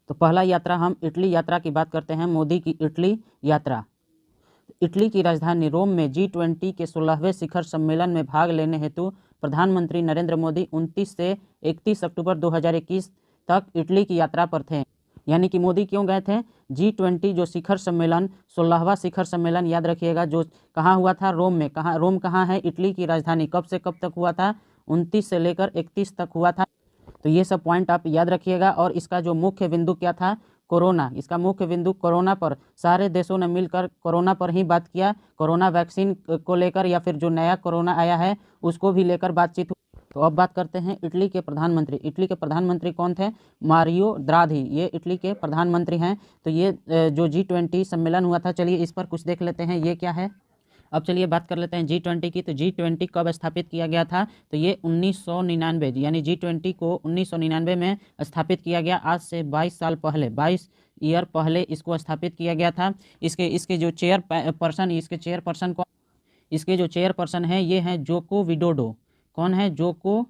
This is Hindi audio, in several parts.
तो पहला यात्रा हम इटली यात्रा की बात करते हैं, मोदी की इटली यात्रा। इटली की राजधानी रोम में G20 के 16वें शिखर सम्मेलन में भाग लेने हेतु प्रधानमंत्री नरेंद्र मोदी 29 से 31 अक्टूबर 2021 तक इटली की यात्रा पर थे। यानी कि मोदी क्यों गए थे? G20 जो शिखर सम्मेलन, 16वां शिखर सम्मेलन याद रखिएगा, जो कहाँ हुआ था? रोम में। कहाँ? रोम कहाँ है? इटली की राजधानी। कब से कब तक हुआ था? 29 से लेकर 31 तक हुआ था। तो ये सब पॉइंट आप याद रखिएगा। और इसका जो मुख्य बिंदु क्या था? कोरोना। इसका मुख्य बिंदु कोरोना पर, सारे देशों ने मिलकर कोरोना पर ही बात किया। कोरोना वैक्सीन को लेकर या फिर जो नया कोरोना आया है उसको भी लेकर बातचीत हुई। तो अब बात करते हैं इटली के प्रधानमंत्री। इटली के प्रधानमंत्री कौन थे? मारियो द्राघी, ये इटली के प्रधानमंत्री हैं। तो ये जो G20 सम्मेलन हुआ था, चलिए इस पर कुछ देख लेते हैं ये क्या है। अब चलिए बात कर लेते हैं G20 की। तो G20 कब स्थापित किया गया था? तो ये 1999, यानी G20 को 1999 में स्थापित किया गया। आज से 22 साल पहले, 22 ईयर पहले इसको स्थापित किया गया था। इसके जो चेयरपर्सन, इसके जो चेयरपर्सन हैं ये हैं जोको विडोडो। कौन है? Joko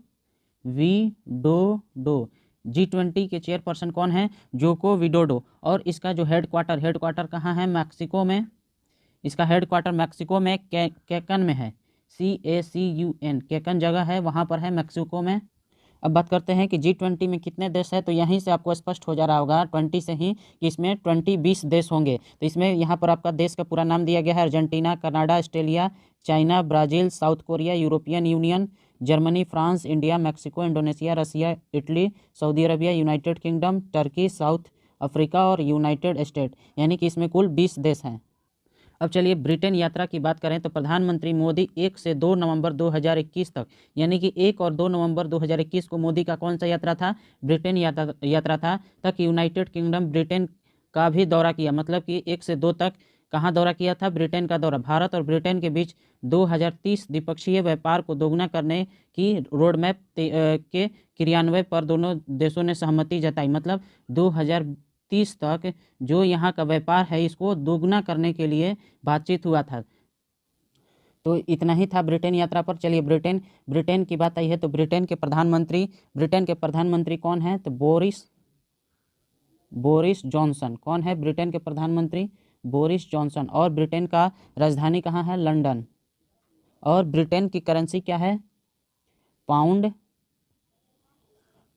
Widodo. G20 के चेयरपर्सन कौन है? Joko Widodo. और इसका जो हेडक्वार्टर कहाँ है? मैक्सिको में। इसका हेडक्वार्टर मैक्सिको में कैकन में है। CACUN, कैकन जगह है, वहाँ पर है मैक्सिको में। अब बात करते हैं कि G20 में कितने देश हैं। तो यहीं से आपको स्पष्ट हो जा रहा होगा 20 से ही कि इसमें 20 देश होंगे। तो इसमें यहाँ पर आपका देश का पूरा नाम दिया गया है: Argentina, Canada, Australia, China, Brazil, South Korea, European Union, Germany, France, India, Mexico, Indonesia, Russia, Italy, Saudi Arabia, United Kingdom, Turkey, South Africa और यूनाइटेड स्टेट। यानी कि इसमें कुल 20 देश हैं। अब चलिए ब्रिटेन यात्रा की बात करें तो प्रधानमंत्री मोदी 1 से 2 नवंबर 2021 तक, यानी कि 1 और 2 नवंबर 2021 को मोदी का कौन सा यात्रा था? ब्रिटेन यात्रा था। तक यूनाइटेड किंगडम ब्रिटेन का भी दौरा किया। मतलब कि 1 से 2 तक कहाँ दौरा किया था? ब्रिटेन का दौरा। भारत और ब्रिटेन के बीच 2030 द्विपक्षीय व्यापार को दोगुना करने की रोड मैप के क्रियान्वयन पर दोनों देशों ने सहमति जताई। मतलब 2030 तक जो यहाँ का व्यापार है इसको दोगुना करने के लिए बातचीत हुआ था। तो इतना ही था ब्रिटेन यात्रा पर। चलिए ब्रिटेन की बात आई है तो ब्रिटेन के प्रधानमंत्री कौन है? तो बोरिस जॉनसन। कौन है ब्रिटेन के प्रधानमंत्री? Boris Johnson. और ब्रिटेन का राजधानी कहाँ है? लंदन। और ब्रिटेन की करेंसी क्या है?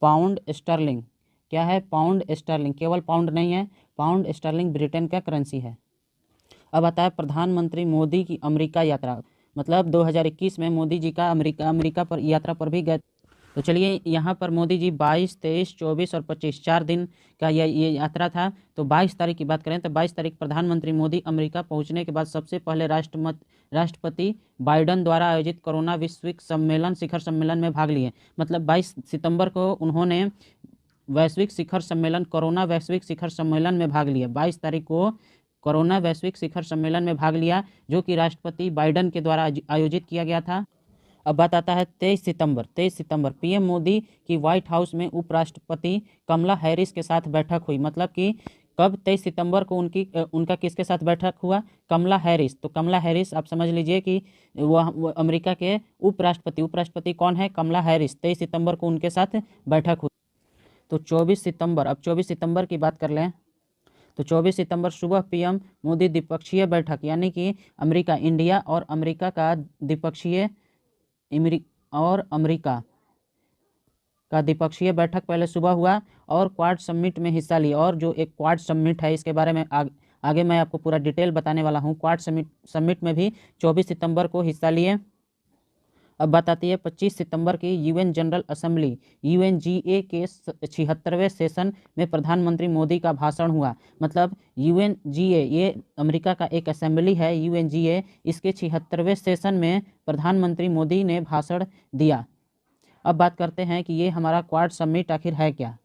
Pound sterling. क्या है? Pound sterling. केवल पाउंड नहीं है, पाउंड स्टर्लिंग ब्रिटेन का करेंसी है। अब आता है प्रधानमंत्री मोदी की अमेरिका यात्रा। मतलब 2021 में मोदी जी का अमेरिका पर यात्रा पर भी गए। तो चलिए यहाँ पर मोदी जी 22, 23, 24 और 25 4 दिन का ये यात्रा था। तो 22 तारीख की बात करें तो 22 तारीख प्रधानमंत्री मोदी अमेरिका पहुँचने के बाद सबसे पहले राष्ट्रपति बाइडन द्वारा आयोजित कोरोना वैश्विक शिखर सम्मेलन में भाग लिए। मतलब 22 सितंबर को उन्होंने कोरोना वैश्विक शिखर सम्मेलन में भाग लिया। 22 तारीख को कोरोना वैश्विक शिखर सम्मेलन में भाग लिया, जो कि राष्ट्रपति बाइडन के द्वारा आयोजित किया गया था। अब बात आता है 23 सितंबर पीएम मोदी की व्हाइट हाउस में उपराष्ट्रपति कमला हैरिस के साथ बैठक हुई। मतलब कि कब? 23 सितंबर को उनका किसके साथ बैठक हुआ? कमला हैरिस। तो कमला हैरिस आप समझ लीजिए कि वह अमेरिका के उपराष्ट्रपति कौन है? कमला हैरिस। 23 सितंबर को उनके साथ बैठक हुई। तो 24 सितंबर की बात कर लें तो 24 सितंबर सुबह पीएम मोदी द्विपक्षीय बैठक, यानी कि इंडिया और अमेरिका का द्विपक्षीय बैठक पहले सुबह हुआ और क्वाड समिट में हिस्सा लिया। और जो एक क्वाड समिट है इसके बारे में आगे मैं आपको पूरा डिटेल बताने वाला हूँ। क्वाड समिट में भी 24 सितंबर को हिस्सा लिए। अब बात आती है 25 सितंबर की यूएन जनरल असेंबली UNGA के 76वें सेशन में प्रधानमंत्री मोदी का भाषण हुआ। मतलब UNGA ये अमेरिका का एक असेंबली है, UNGA, इसके 76वें सेशन में प्रधानमंत्री मोदी ने भाषण दिया। अब बात करते हैं कि ये हमारा क्वाड समिट आखिर है क्या।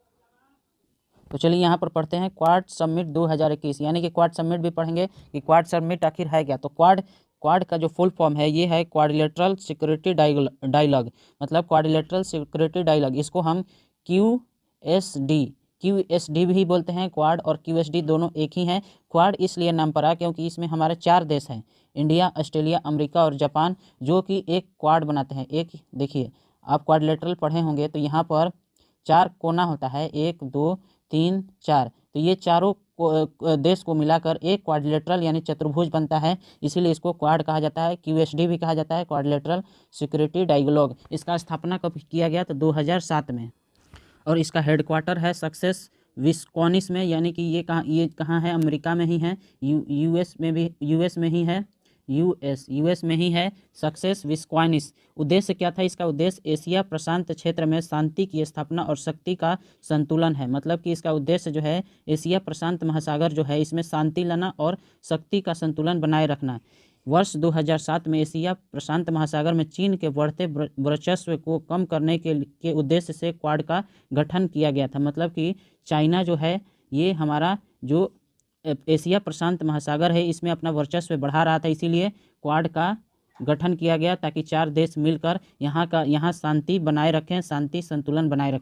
तो चलिए यहाँ पर पढ़ते हैं क्वाड समिट 2021, यानी कि क्वाड समिट भी पढ़ेंगे कि क्वाड समिट आखिर है क्या। तो क्वाड का जो फुल फॉर्म है ये है क्वाड्रिलेटरल सिक्योरिटी डायलॉग। मतलब क्वाड्रिलेटरल सिक्योरिटी डायलॉग, इसको हम QSD भी बोलते हैं। क्वाड और QSD दोनों एक ही हैं। क्वाड इसलिए नाम पड़ा क्योंकि इसमें हमारे 4 देश हैं, इंडिया, ऑस्ट्रेलिया, अमेरिका और जापान, जो कि एक क्वाड बनाते हैं। एक देखिए, आप क्वाड्रिलेटरल पढ़े होंगे तो यहाँ पर 4 कोना होता है, 1 2 3 4। तो ये चारों देश को मिलाकर एक क्वाड्रिलेटरल यानी चतुर्भुज बनता है, इसीलिए इसको क्वाड कहा जाता है। QSD भी कहा जाता है, क्वाड्रिलेटरल सिक्योरिटी डायलॉग। इसका स्थापना कब किया गया? तो 2007 में। और इसका हेडक्वार्टर है सक्सेस विस्कॉनिस में, यानी कि ये कहाँ है? अमेरिका में ही है। यूएस में ही है। यूएस में ही है सक्सेस विस्कॉनिस। उद्देश्य क्या था इसका? उद्देश्य एशिया प्रशांत क्षेत्र में शांति की स्थापना और शक्ति का संतुलन है। मतलब कि इसका उद्देश्य जो है एशिया प्रशांत महासागर जो है इसमें शांति लाना और शक्ति का संतुलन बनाए रखना। वर्ष 2007 में एशिया प्रशांत महासागर में चीन के बढ़ते वर्चस्व को कम करने के उद्देश्य से क्वाड का गठन किया गया था। मतलब कि चाइना जो है ये हमारा जो एशिया प्रशांत महासागर है इसमें अपना वर्चस्व बढ़ा रहा था, इसीलिए क्वाड का गठन किया गया ताकि चार देश मिलकर यहाँ शांति बनाए रखें, शांति संतुलन बनाए रखें।